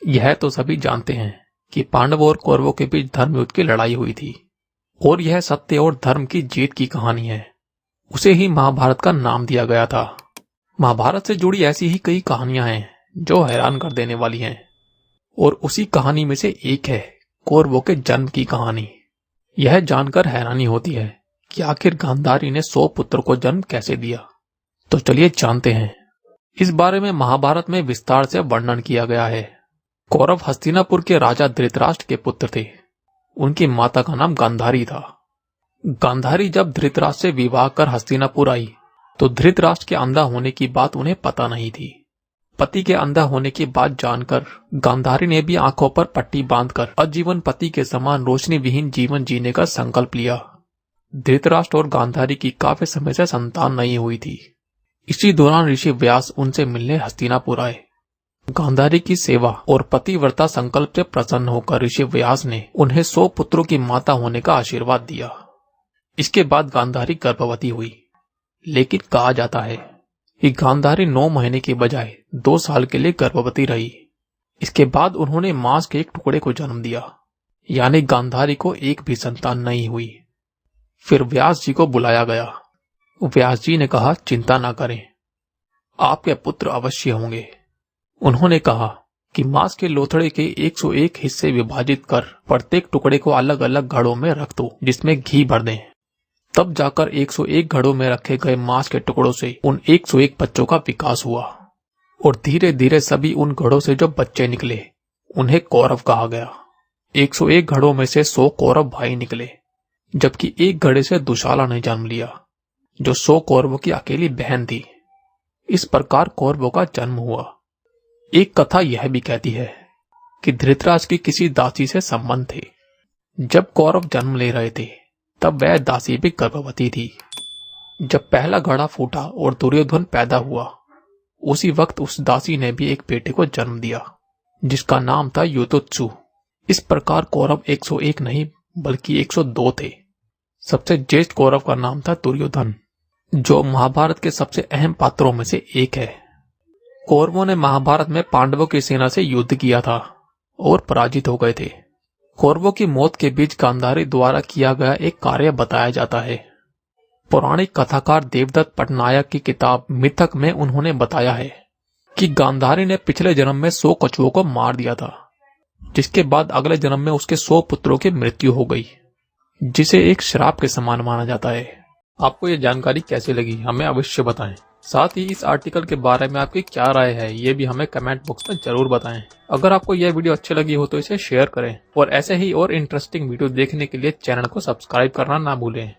यह तो सभी जानते हैं कि पांडवों और कौरवों के बीच धर्म युद्ध की लड़ाई हुई थी और यह सत्य और धर्म की जीत की कहानी है। उसे ही महाभारत का नाम दिया गया था। महाभारत से जुड़ी ऐसी ही कई कहानियां हैं जो हैरान कर देने वाली हैं और उसी कहानी में से एक है कौरवों के जन्म की कहानी। यह जानकर हैरानी होती है कि आखिर गांधारी ने 100 पुत्र को जन्म कैसे दिया। तो चलिए जानते हैं। इस बारे में महाभारत में विस्तार से वर्णन किया गया है। कौरव हस्तिनापुर के राजा धृतराष्ट्र के पुत्र थे। उनकी माता का नाम गांधारी था। गांधारी जब धृतराष्ट्र से विवाह कर हस्तिनापुर आई तो धृतराष्ट्र के अंधा होने की बात उन्हें पता नहीं थी। पति के अंधा होने की बात जानकर गांधारी ने भी आंखों पर पट्टी बांधकर आजीवन पति के समान रोशनी विहीन जीवन जीने का संकल्प लिया। धृतराष्ट्र और गांधारी की काफी समय से संतान नहीं हुई थी। इसी दौरान ऋषि व्यास उनसे मिलने हस्तिनापुर आए। गांधारी की सेवा और पतिव्रता संकल्प से प्रसन्न होकर ऋषि व्यास ने उन्हें 100 पुत्रों की माता होने का आशीर्वाद दिया। इसके बाद गांधारी गर्भवती हुई, लेकिन कहा जाता है कि गांधारी 9 महीने के बजाय 2 साल के लिए गर्भवती रही। इसके बाद उन्होंने मांस के एक टुकड़े को जन्म दिया, यानी गांधारी को एक भी संतान नहीं हुई। फिर व्यास जी को बुलाया गया। व्यास जी ने कहा, चिंता ना करें, आपके पुत्र अवश्य होंगे। उन्होंने कहा कि मांस के लोथड़े के 101 हिस्से विभाजित कर प्रत्येक टुकड़े को अलग अलग घड़ों में रख दो जिसमें घी भर दें। तब जाकर 101 घड़ों में रखे गए मांस के टुकड़ों से उन 101 बच्चों का विकास हुआ और धीरे धीरे सभी उन घड़ों से जो बच्चे निकले उन्हें कौरव कहा गया। 101 घड़ों में से 100 कौरव भाई निकले, जबकि एक घड़े से दुशाला ने जन्म लिया जो 100 कौरवों की अकेली बहन थी। इस प्रकार कौरवों का जन्म हुआ। एक कथा यह भी कहती है कि धृतराष्ट्र की किसी दासी से संबंध थे। जब कौरव जन्म ले रहे थे तब वह दासी भी गर्भवती थी। जब पहला घड़ा फूटा और दुर्योधन पैदा हुआ, उसी वक्त उस दासी ने भी एक बेटे को जन्म दिया जिसका नाम था युधिष्ठिर। इस प्रकार कौरव 101 नहीं बल्कि 102 थे। सबसे ज्येष्ठ कौरव का नाम था दुर्योधन, जो महाभारत के सबसे अहम पात्रों में से एक है। कौरवों ने महाभारत में पांडवों की सेना से युद्ध किया था और पराजित हो गए थे। कौरवों की मौत के बीच गांधारी द्वारा किया गया एक कार्य बताया जाता है। पौराणिक कथाकार देवदत्त पटनायक की किताब मिथक में उन्होंने बताया है कि गांधारी ने पिछले जन्म में 100 कछुओं को मार दिया था, जिसके बाद अगले जन्म में उसके 100 पुत्रों की मृत्यु हो गई, जिसे एक श्राप के समान माना जाता है। आपको ये जानकारी कैसी लगी हमें अवश्य बताएं। साथ ही इस आर्टिकल के बारे में आपकी क्या राय है ये भी हमें कमेंट बॉक्स में जरूर बताएं। अगर आपको यह वीडियो अच्छी लगी हो तो इसे शेयर करें और ऐसे ही और इंटरेस्टिंग वीडियो देखने के लिए चैनल को सब्सक्राइब करना ना भूलें।